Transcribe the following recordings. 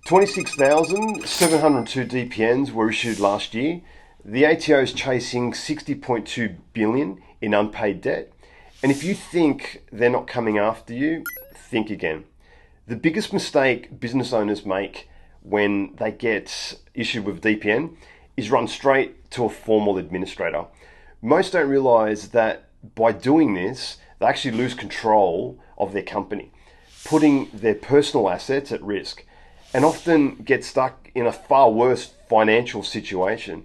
26,702 DPNs were issued last year. The ATO is chasing 60.2 billion in unpaid debt. And if you think they're not coming after you, think again. The biggest mistake business owners make when they get issued with DPN is run straight to a formal administrator. Most don't realize that by doing this, they actually lose control of their company, putting their personal assets at risk, and often get stuck in a far worse financial situation.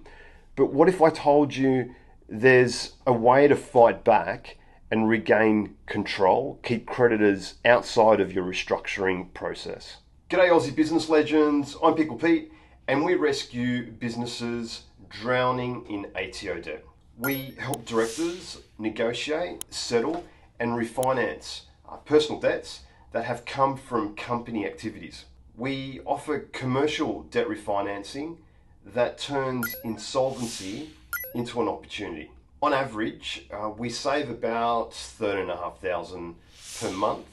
But what if I told you there's a way to fight back and regain control, keep creditors outside of your restructuring process? G'day Aussie business legends, I'm Pickle Pete, and we rescue businesses drowning in ATO debt. We help directors negotiate, settle, and refinance personal debts that have come from company activities. We offer commercial debt refinancing that turns insolvency into an opportunity. On average, we save about $13,500 per month.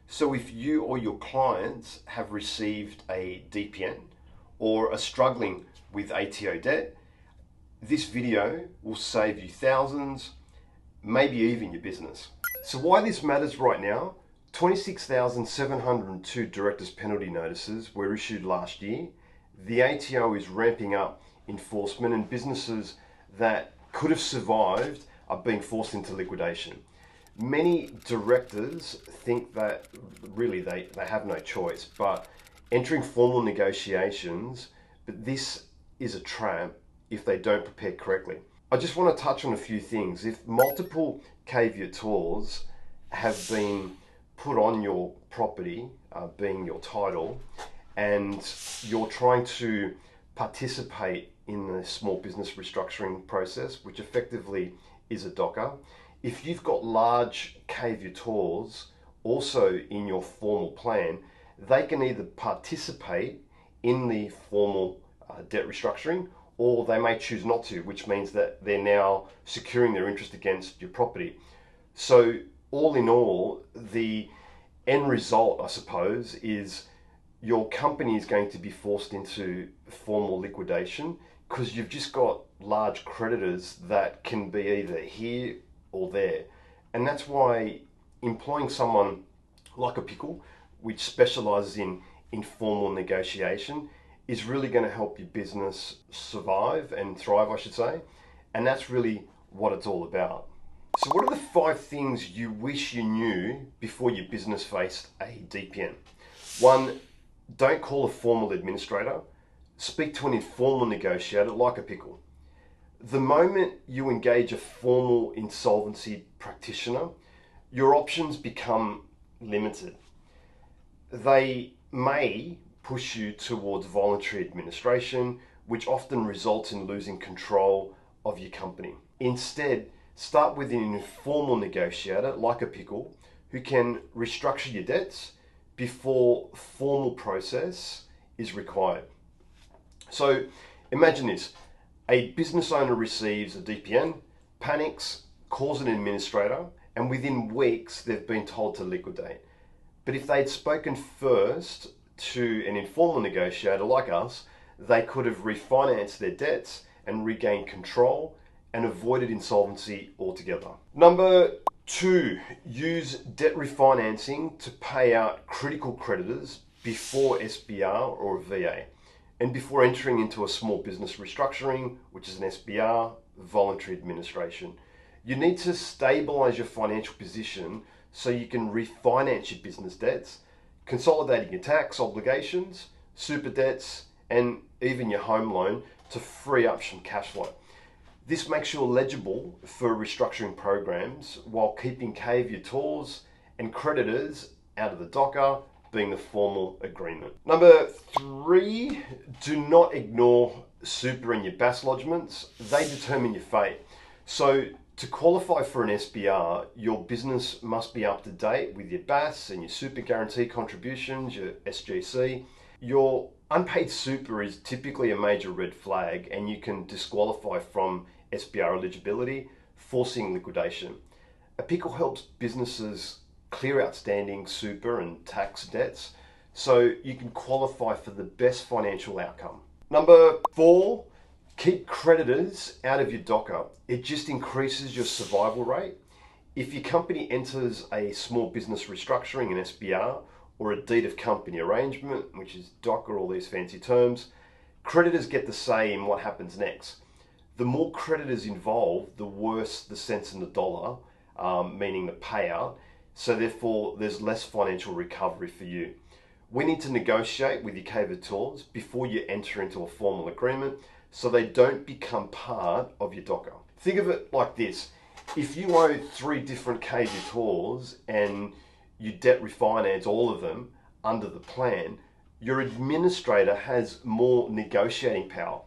So if you or your clients have received a DPN or are struggling with ATO debt, this video will save you thousands, maybe even your business. So why this matters right now: 26,702 directors' penalty notices were issued last year. The ATO is ramping up enforcement, and businesses that could have survived are being forced into liquidation. Many directors think that really they have no choice but entering formal negotiations, but this is a trap if they don't prepare correctly. I just want to touch on a few things. If multiple caveators have been put on your property, being your title, and you're trying to participate in the small business restructuring process, which effectively is a DOCA, if you've got large caveators also in your formal plan, they can either participate in the formal debt restructuring, or they may choose not to, which means that they're now securing their interest against your property. So all in all, the end result, I suppose, is your company is going to be forced into formal liquidation because you've just got large creditors that can be either here or there. And that's why employing someone like APICKLE, which specializes in informal negotiation, is really going to help your business survive and thrive, I should say. And that's really what it's all about. So what are the 5 things you wish you knew before your business faced a DPN? 1, don't call a formal administrator. Speak to an informal negotiator like APICKLE. The moment you engage a formal insolvency practitioner, your options become limited. They may push you towards voluntary administration, which often results in losing control of your company. Instead, start with an informal negotiator like APICKLE who can restructure your debts before formal process is required. So imagine this: a business owner receives a DPN, panics, calls an administrator, and within weeks they've been told to liquidate. But if they'd spoken first to an informal negotiator like us, they could have refinanced their debts and regained control and avoided insolvency altogether. Number 2, use debt refinancing to pay out critical creditors before SBR or VA, and before entering into a small business restructuring, which is an SBR, voluntary administration. You need to stabilize your financial position so you can refinance your business debts, consolidating your tax obligations, super debts, and even your home loan to free up some cash flow. This makes you eligible for restructuring programs while keeping caveators and creditors out of the DOCA, being the formal agreement. Number 3, do not ignore super and your BAS lodgements. They determine your fate. So to qualify for an SBR, your business must be up to date with your BAS and your super guarantee contributions, your SGC. Your unpaid super is typically a major red flag, and you can disqualify from SBR eligibility, forcing liquidation. APICKLE helps businesses clear outstanding super and tax debts so you can qualify for the best financial outcome. Number 4, keep creditors out of your DOCA. It just increases your survival rate. If your company enters a small business restructuring, an SBR, or a deed of company arrangement, which is DOCA, all these fancy terms, creditors get the say in what happens next. The more creditors involved, the worse the cents in the dollar, meaning the payout, so therefore there's less financial recovery for you. We need to negotiate with your KVTORs before you enter into a formal agreement so they don't become part of your DOCA. Think of it like this. If you owe 3 different KVTORs and you debt refinance all of them under the plan, your administrator has more negotiating power.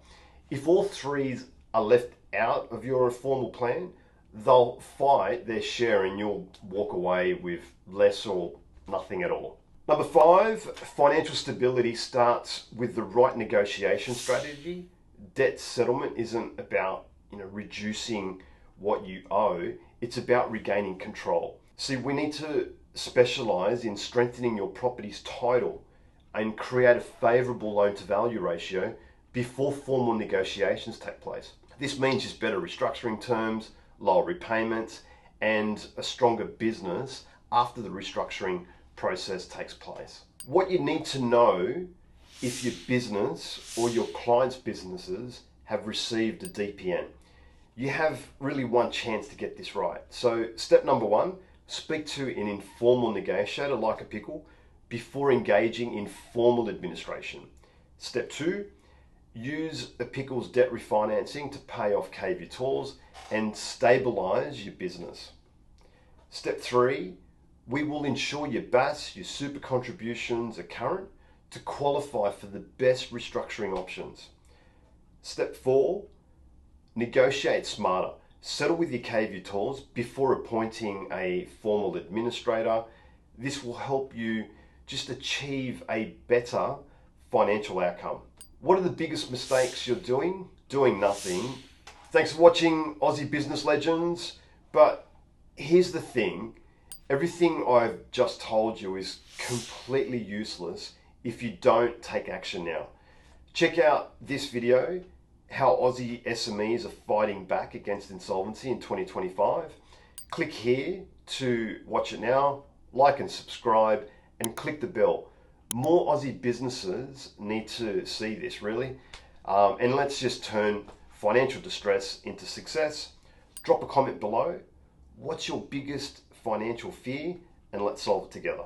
If all 3 are left out of your formal plan, they'll fight their share and you'll walk away with less or nothing at all. Number 5, financial stability starts with the right negotiation strategy. Debt settlement isn't about reducing what you owe, it's about regaining control. See, we need to specialize in strengthening your property's title and create a favorable loan to value ratio before formal negotiations take place. This means just better restructuring terms, lower repayments, and a stronger business after the restructuring process takes place. What you need to know if your business or your clients' businesses have received a DPN. You have really one chance to get this right. So step number 1, speak to an informal negotiator like APICKL before engaging in formal administration. Step 2, use APICKL's debt refinancing to pay off KVTORs and stabilize your business. Step 3, we will ensure your BAS, your super contributions are current to qualify for the best restructuring options. Step 4, negotiate smarter. Settle with your KVTORs before appointing a formal administrator. This will help you just achieve a better financial outcome. What are the biggest mistakes you're doing? Doing nothing. Thanks for watching Aussie Business Legends. But here's the thing, everything I've just told you is completely useless if you don't take action now. Check out this video, how Aussie SMEs are fighting back against insolvency in 2025. Click here to watch it now, like and subscribe, and click the bell. More Aussie businesses need to see this, really. And let's just turn financial distress into success. Drop a comment below. What's your biggest financial fear? And let's solve it together.